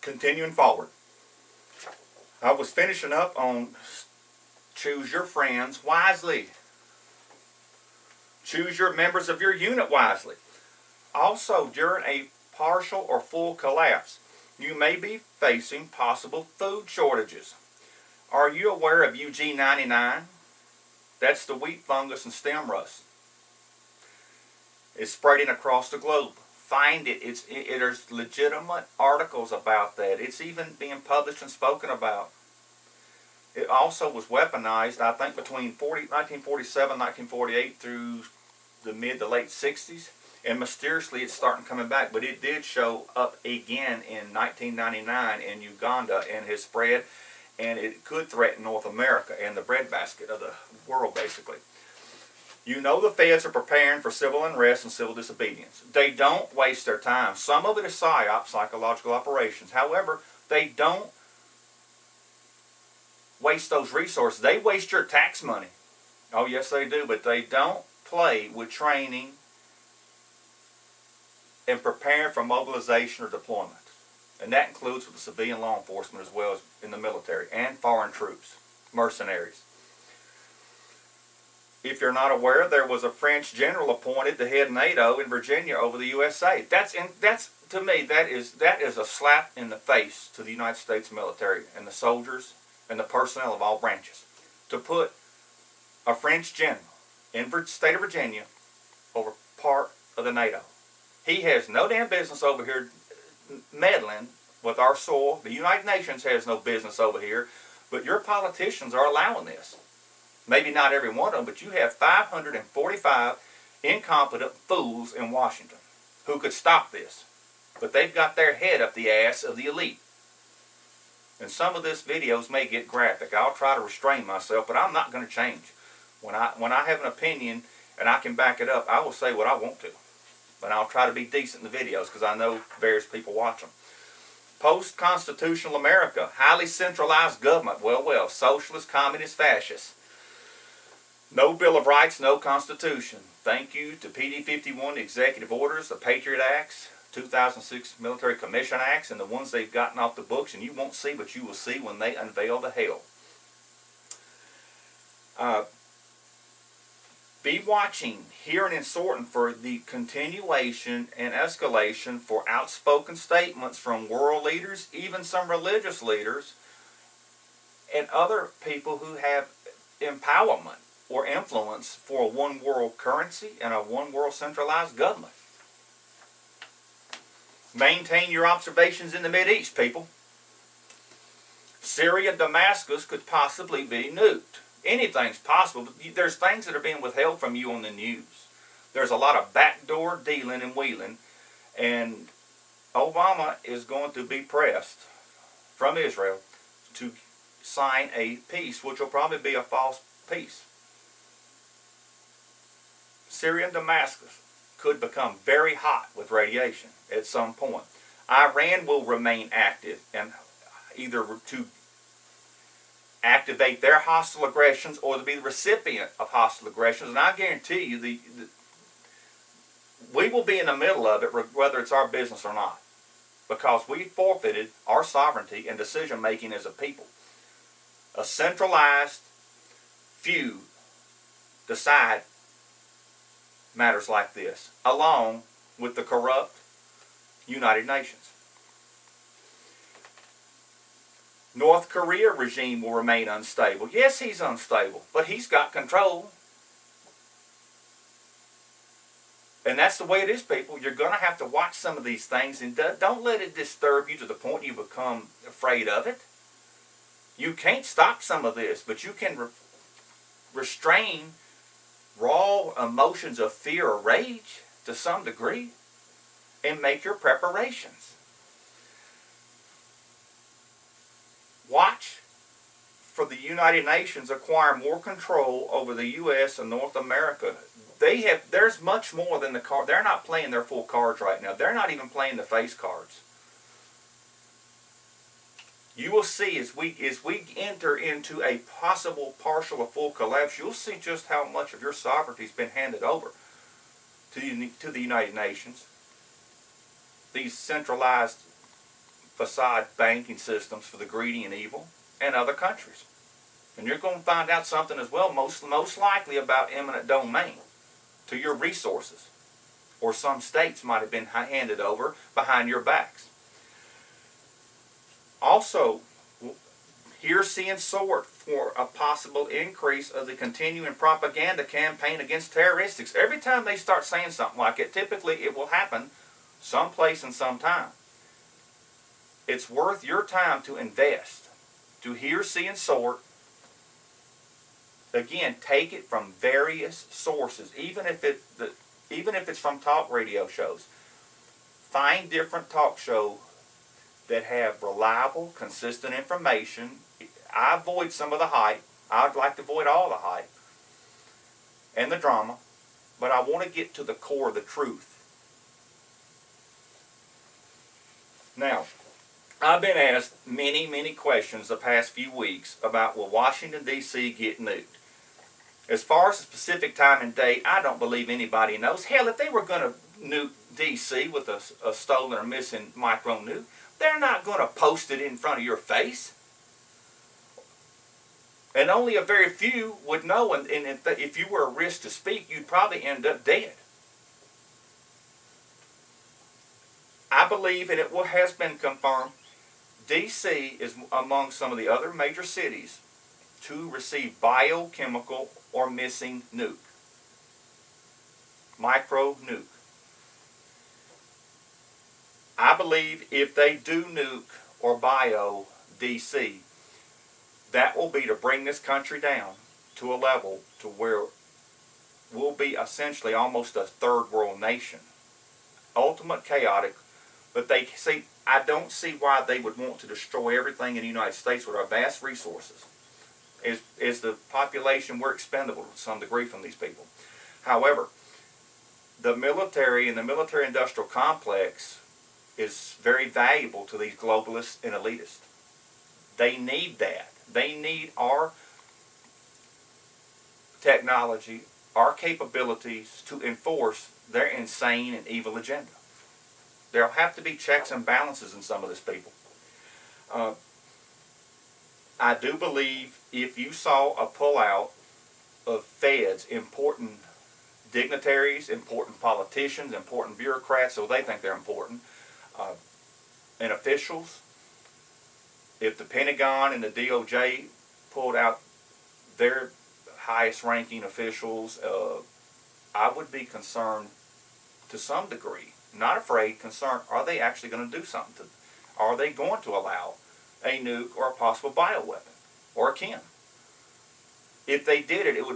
Continuing forward, I was finishing up on choose your friends wisely. Choose your members of your unit wisely. Also, during a partial or full collapse, you may be facing possible food shortages. Are you aware of UG99? That's the wheat fungus and stem rust. It's spreading across the globe. Find it. There's legitimate articles about that. It's even being published and spoken about. It also was weaponized, I think, between 1947, 1948 through the mid to late 60s. And mysteriously, it's starting coming back. But it did show up again in 1999 in Uganda and has spread. And it could threaten North America and the breadbasket of the world, basically. You know the feds are preparing for civil unrest and civil disobedience. They don't waste their time. Some of it is PSYOP, psychological operations. However, they don't waste those resources. They waste your tax money. Oh, yes, they do. But they don't play with training and preparing for mobilization or deployment. And that includes with the civilian law enforcement as well as in the military and foreign troops, mercenaries. If you're not aware, there was a French general appointed to head NATO in Virginia over the USA. That's to me, that is a slap in the face to the United States military and the soldiers and the personnel of all branches. To put a French general in the state of Virginia over part of the NATO. He has no damn business over here meddling with our soil. The United Nations has no business over here, but your politicians are allowing this. Maybe not every one of them, but you have 545 incompetent fools in Washington who could stop this. But they've got their head up the ass of the elite. And some of this videos may get graphic. I'll try to restrain myself, but I'm not going to change. When I have an opinion and I can back it up, I will say what I want to. But I'll try to be decent in the videos because I know various people watch them. Post-constitutional America, highly centralized government. Well, socialist, communist, fascist. No Bill of Rights, no Constitution. Thank you to PD 51, the executive orders, the Patriot Acts, 2006 Military Commission Acts, and the ones they've gotten off the books, and you won't see what you will see when they unveil the hell. Be watching, hearing, and sorting for the continuation and escalation for outspoken statements from world leaders, even some religious leaders, and other people who have empowerment or influence for a one world currency and a one world centralized government. Maintain your observations in the Mideast, people. Syria, Damascus could possibly be nuked. Anything's possible, but there's things that are being withheld from you on the news. There's a lot of backdoor dealing and wheeling, and Obama is going to be pressed from Israel to sign a peace, which will probably be a false peace. Syria and Damascus could become very hot with radiation at some point. Iran will remain active and either to activate their hostile aggressions or to be the recipient of hostile aggressions. And I guarantee you we will be in the middle of it whether it's our business or not, because we forfeited our sovereignty and decision making as a people. A centralized few decide matters like this, along with the corrupt United Nations. North Korea regime will remain unstable. Yes, he's unstable, but he's got control. And that's the way it is, people. You're going to have to watch some of these things, and don't let it disturb you to the point you become afraid of it. You can't stop some of this, but you can restrain raw emotions of fear or rage to some degree and make your preparations. Watch for the United Nations acquire more control over the U.S. and North America. There's much more than the card. They're not playing their full cards right now. They're not even playing the face cards. You will see as we enter into a possible partial or full collapse, you'll see just how much of your sovereignty has been handed over to the United Nations. These centralized facade banking systems for the greedy and evil and other countries. And you're going to find out something as well, most likely about eminent domain to your resources. Or some states might have been handed over behind your backs. Also, hear, see, and sort for a possible increase of the continuing propaganda campaign against terroristics. Every time they start saying something like it, typically it will happen someplace and sometime. It's worth your time to invest, to hear, see, and sort. Again, take it from various sources, even if it's from talk radio shows. Find different talk shows that have reliable, consistent information. I avoid some of the hype. I'd like to avoid all the hype and the drama, but I want to get to the core of the truth. Now, I've been asked many, many questions the past few weeks about will Washington, D.C. get nuked? As far as a specific time and date, I don't believe anybody knows. Hell, if they were going to nuke D.C. with a stolen or missing micro nuke, they're not going to post it in front of your face. And only a very few would know, and if you were a risk to speak, you'd probably end up dead. I believe, and it has been confirmed, D.C. is among some of the other major cities to receive biochemical or missing nuke. Micro nuke. I believe if they do nuke or bio D.C., that will be to bring this country down to a level to where we'll be essentially almost a third world nation. Ultimate chaotic, but I don't see why they would want to destroy everything in the United States with our vast resources. Is the population, we're expendable to some degree from these people. However, the military and the military-industrial complex is very valuable to these globalists and elitists. They need that. They need our technology, our capabilities to enforce their insane and evil agenda. There'll have to be checks and balances in some of this, people. I do believe if you saw a pullout of feds, important dignitaries, important politicians, important bureaucrats, so they think they're important, and officials, if the Pentagon and the DOJ pulled out their highest ranking officials, I would be concerned to some degree. Not afraid, concerned, are they actually going to do something? Are they going to allow a nuke or a possible bioweapon or a chem? If they did it, it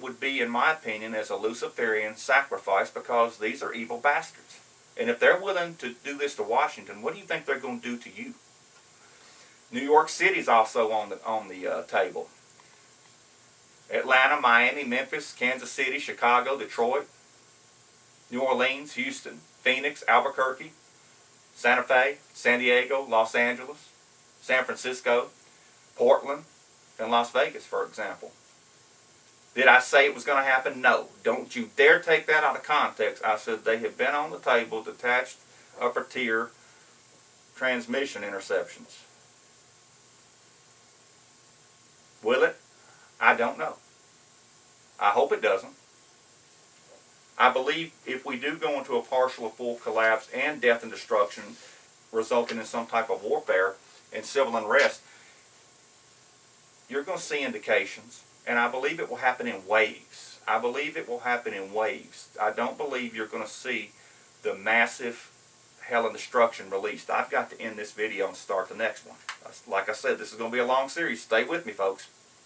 would be, in my opinion, as a Luciferian sacrifice, because these are evil bastards. And if they're willing to do this to Washington, what do you think they're going to do to you? New York City's also on the table. Atlanta, Miami, Memphis, Kansas City, Chicago, Detroit, New Orleans, Houston, Phoenix, Albuquerque, Santa Fe, San Diego, Los Angeles, San Francisco, Portland, and Las Vegas, for example. Did I say it was going to happen? No. Don't you dare take that out of context. I said they have been on the table, detached upper tier transmission interceptions. Will it? I don't know. I hope it doesn't. I believe if we do go into a partial or full collapse and death and destruction resulting in some type of warfare and civil unrest, you're going to see indications, and I believe it will happen in waves. I believe it will happen in waves. I don't believe you're going to see the massive hell and destruction released. I've got to end this video and start the next one. Like I said, this is going to be a long series. Stay with me, folks.